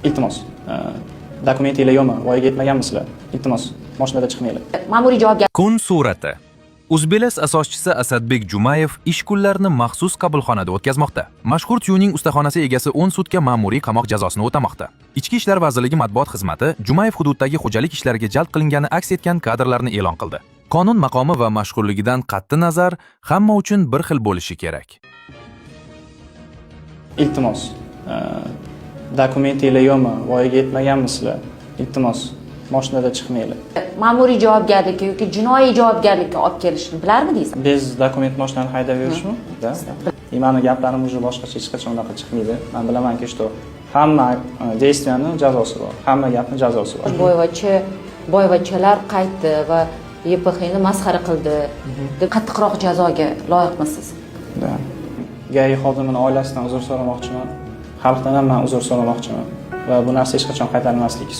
Iltimos, dokumentinglar yo'qmi? Voyaga yetmaganmisizlar? Iltimos, mashinada chiqmanglar. Ma'muriy javobgarlik Kun surati. Uzbeles asoschisi Asadbek Jumayev ish kunlarini maxsus qabulxonada o'tkazmoqda. Mashhur tyuning ustaxonasi egasi 10 sutka ma'muriy qamoq jazosini o'tamoqda. Ichki ishlar vazirligi matbuot xizmati Jumayev hududdagi xo'jalik ishlariga jalb qilingani aks etgan kadrlarni e'lon qildi. Qonun maqomi va mashhurligidan qat'i nazar hamma uchun bir xil bo'lishi kerak. Iltimos, dokumentinglar yo'qmi? Voyaga yetmaganmisizlar? Iltimos, mashinada chiqmanglar. ma'muriy javobgarlikka yoki jinoiy javobgarlikka olib kelishni bilarmidingiz? Bez dokument mashinani haydab yurishmi? Da. Meni gaplarim уже boshqacha hech qachon unaqa chiqmaydi. Men bilamanki, что hamma действияni jazosi bor. Hamma gapning jazosi bor. Boyvachchalar qaytdi va YPXni masxara qildi deb qattiqroq jazoga loyiqmisiz? Da. GAI xodimining oilasidan uzr so'ramoqchiman. Xalqdan ham men uzr so'ramoqchiman va bu narsa hech qachon qaytarilmasligi